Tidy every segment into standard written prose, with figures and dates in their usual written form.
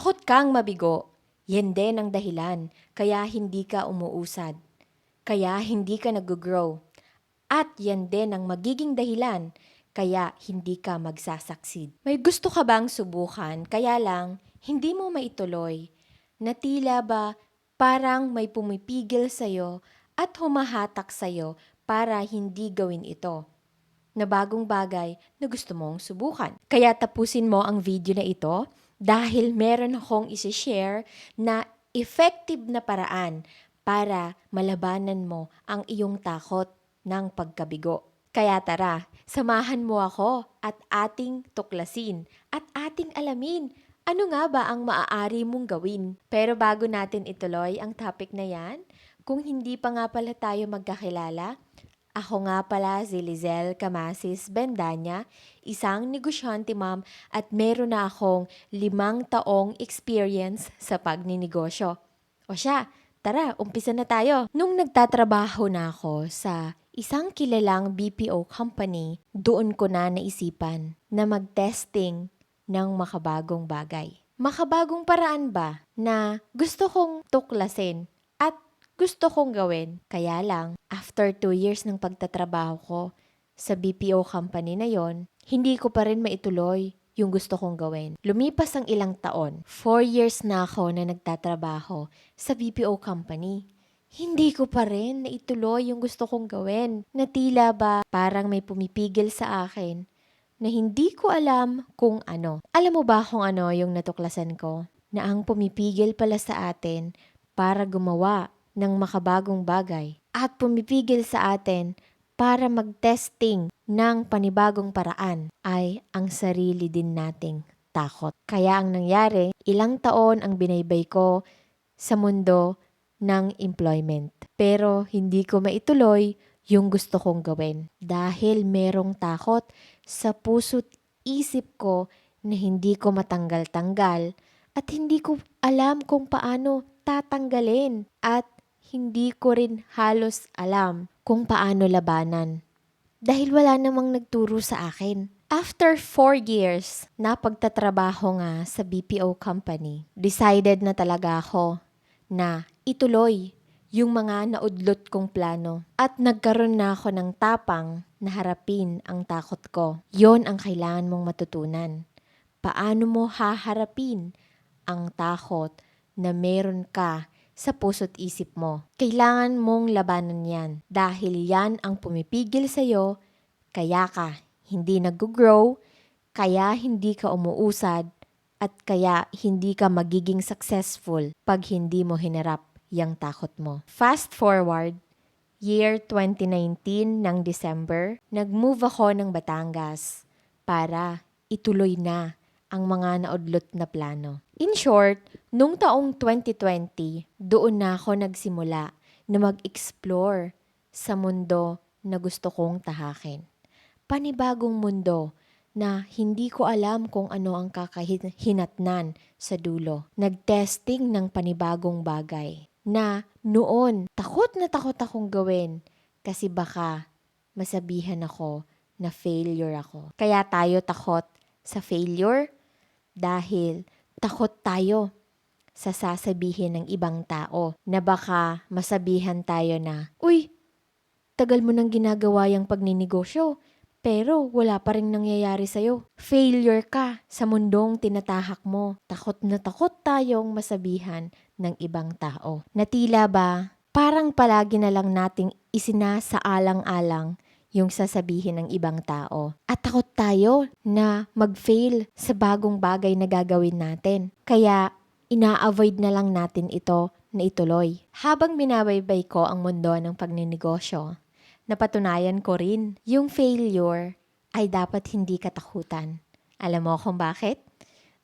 Takot kang mabigo. Yan din ang dahilan kaya hindi ka umuusad. Kaya hindi ka nag-grow. At yan din ang magiging dahilan kaya hindi ka magsasucceed. May gusto ka bang subukan kaya lang hindi mo maituloy? Na tila ba parang may pumipigil sa'yo at humahatak sa'yo para hindi gawin ito? Na bagong bagay na gusto mong subukan. Kaya tapusin mo ang video na ito dahil meron akong isi-share na effective na paraan para malabanan mo ang iyong takot ng pagkabigo. Kaya tara, samahan mo ako at ating tuklasin at ating alamin ano nga ba ang maaari mong gawin. Pero bago natin ituloy ang topic na yan, kung hindi pa nga pala tayo magkakilala, ako nga pala si Lizelle Camasis Bendanya, isang negosyante ma'am at meron na akong 5 taong experience sa pagninegosyo. O siya, tara, umpisa na tayo. Nung nagtatrabaho na ako sa isang kilalang BPO company, doon ko na naisipan na mag-testing ng makabagong bagay. Makabagong paraan ba na gusto kong tuklasin at gusto kong gawin. Kaya lang, after 2 years ng pagtatrabaho ko sa BPO company na yon, hindi ko pa rin maituloy yung gusto kong gawin. Lumipas ang ilang taon, 4 years na ako na nagtatrabaho sa BPO company. Hindi ko pa rin naituloy yung gusto kong gawin. Na tila ba parang may pumipigil sa akin na hindi ko alam kung ano. Alam mo ba kung ano yung natuklasan ko? Na ang pumipigil pala sa atin para gumawa ng makabagong bagay at pumipigil sa atin para mag-testing ng panibagong paraan ay ang sarili din nating takot. Kaya ang nangyari, ilang taon ang binaybay ko sa mundo ng employment. Pero hindi ko maituloy yung gusto kong gawin dahil merong takot sa puso't isip ko na hindi ko matanggal-tanggal at hindi ko alam kung paano tatanggalin at hindi ko rin halos alam kung paano labanan. Dahil wala namang nagturo sa akin. After 4 years na pagtatrabaho nga sa BPO company, decided na talaga ako na ituloy yung mga naudlot kong plano. At nagkaroon na ako ng tapang na harapin ang takot ko. Yon ang kailangan mong matutunan. Paano mo haharapin ang takot na meron ka sa puso't isip mo. Kailangan mong labanan yan dahil yan ang pumipigil sa'yo, kaya ka hindi nag-grow, kaya hindi ka umuusad, at kaya hindi ka magiging successful pag hindi mo hinarap yung takot mo. Fast forward, year 2019 ng December, nag-move ako ng Batangas para ituloy na ang mga naudlot na plano. In short, nung taong 2020, doon na ako nagsimula na mag-explore sa mundo na gusto kong tahakin. Panibagong mundo na hindi ko alam kung ano ang kakahinatnan sa dulo. Nag-testing ng panibagong bagay na noon takot na takot akong gawin kasi baka masabihan ako na failure ako. Kaya tayo takot sa failure dahil takot tayo sa sasabihin ng ibang tao na baka masabihan tayo na, "Uy, tagal mo nang ginagawa yung pagninegosyo, pero wala pa rin nangyayari sa'yo. Failure ka sa mundong tinatahak mo." Takot na takot tayong masabihan ng ibang tao. Na tila ba, parang palagi na lang nating isinasaalang-alang yung sasabihin ng ibang tao. At takot tayo na mag-fail sa bagong bagay na gagawin natin. Kaya ina-avoid na lang natin ito na ituloy. Habang binabaybay ko ang mundo ng pagninegosyo, napatunayan ko rin yung failure ay dapat hindi katakutan. Alam mo kung bakit?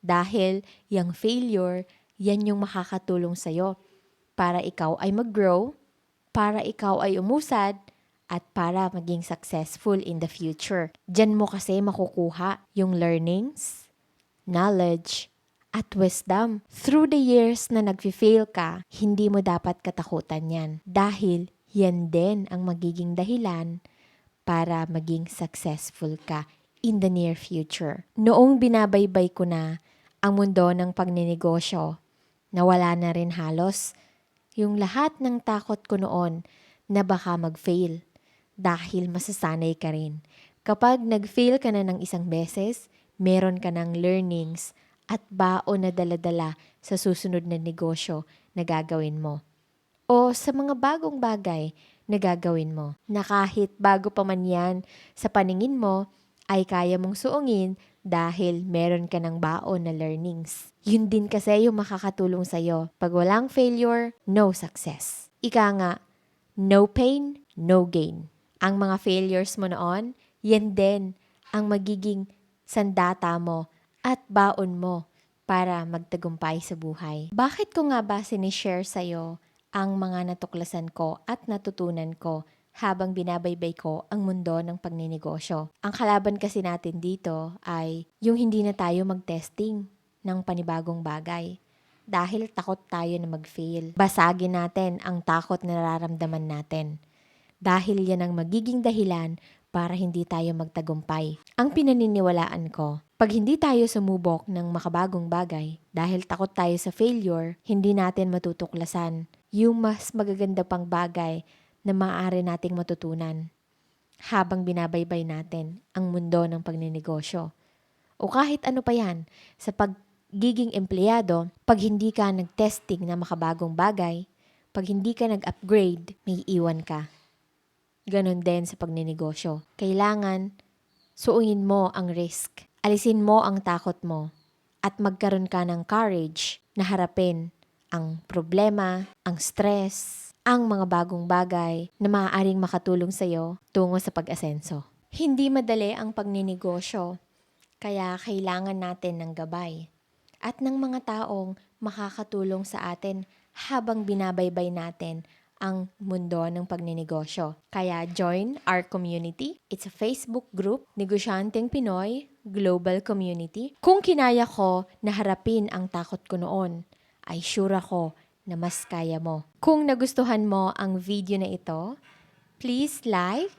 Dahil yung failure, yan yung makakatulong sa'yo para ikaw ay mag-grow, para ikaw ay umusad, at para maging successful in the future. Diyan mo kasi makukuha yung learnings, knowledge, at wisdom. Through the years na nag-fail ka, hindi mo dapat katakutan yan. Dahil yan din ang magiging dahilan para maging successful ka in the near future. Noong binabaybay ko na ang mundo ng pagninegosyo. Nawala na rin halos yung lahat ng takot ko noon na baka mag-fail dahil masasanay ka rin. Kapag nag-fail ka na ng isang beses, meron ka ng learnings at baon na dala-dala sa susunod na negosyo na gagawin mo. O sa mga bagong bagay na gagawin mo na kahit bago pa man yan sa paningin mo ay kaya mong suungin dahil meron ka ng baon na learnings. Yun din kasi yung makakatulong sa'yo. Pag walang failure, no success. Ika nga, no pain, no gain. Ang mga failures mo noon, yan din ang magiging sandata mo at baon mo para magtagumpay sa buhay. Bakit ko nga ba sinishare sa'yo ang mga natuklasan ko at natutunan ko habang binabaybay ko ang mundo ng pagninegosyo? Ang kalaban kasi natin dito ay yung hindi na tayo mag-testing ng panibagong bagay. Dahil takot tayo na mag-fail. Basagin natin ang takot na nararamdaman natin. Dahil yan ang magiging dahilan para hindi tayo magtagumpay. Ang pinaniniwalaan ko, pag hindi tayo sumubok ng makabagong bagay, dahil takot tayo sa failure, hindi natin matutuklasan yung mas magaganda pang bagay na maaari nating matutunan habang binabaybay natin ang mundo ng pagninegosyo. O kahit ano pa yan, sa pagiging empleyado, pag hindi ka nag-testing na makabagong bagay, pag hindi ka nag-upgrade, may iwan ka. Ganon din sa pagninegosyo. Kailangan suungin mo ang risk. Alisin mo ang takot mo at magkaroon ka ng courage na harapin ang problema, ang stress, ang mga bagong bagay na maaaring makatulong sa iyo tungo sa pag-asenso. Hindi madali ang pagninegosyo, kaya kailangan natin ng gabay at ng mga taong makakatulong sa atin habang binabaybay natin ang mundo ng pagninegosyo. Kaya join our community. It's a Facebook group, Negosyanteng Pinoy Global Community. Kung kinaya ko na harapin ang takot ko noon, ay sure ako na mas kaya mo. Kung nagustuhan mo ang video na ito, please like,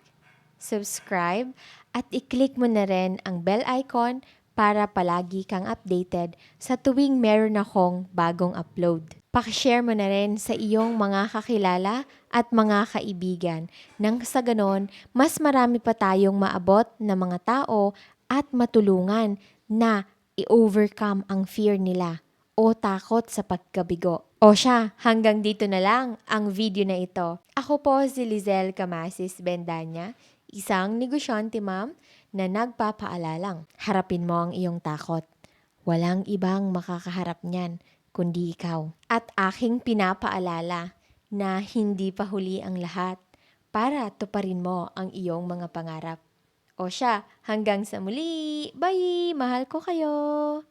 subscribe, at i-click mo na rin ang bell icon para palagi kang updated sa tuwing meron akong bagong upload. Pakishare mo na rin sa iyong mga kakilala at mga kaibigan nang sa ganon, mas marami pa tayong maabot na mga tao at matulungan na i-overcome ang fear nila o takot sa pagkabigo. O siya, hanggang dito na lang ang video na ito. Ako po si Lizelle Camasis Bendanya, isang negosyante ma'am na nagpapaalalang harapin mo ang iyong takot. Walang ibang makakaharap niyan kundi ikaw. At aking pinapaalala na hindi pa huli ang lahat para tuparin mo ang iyong mga pangarap. O siya, hanggang sa muli. Bye! Mahal ko kayo!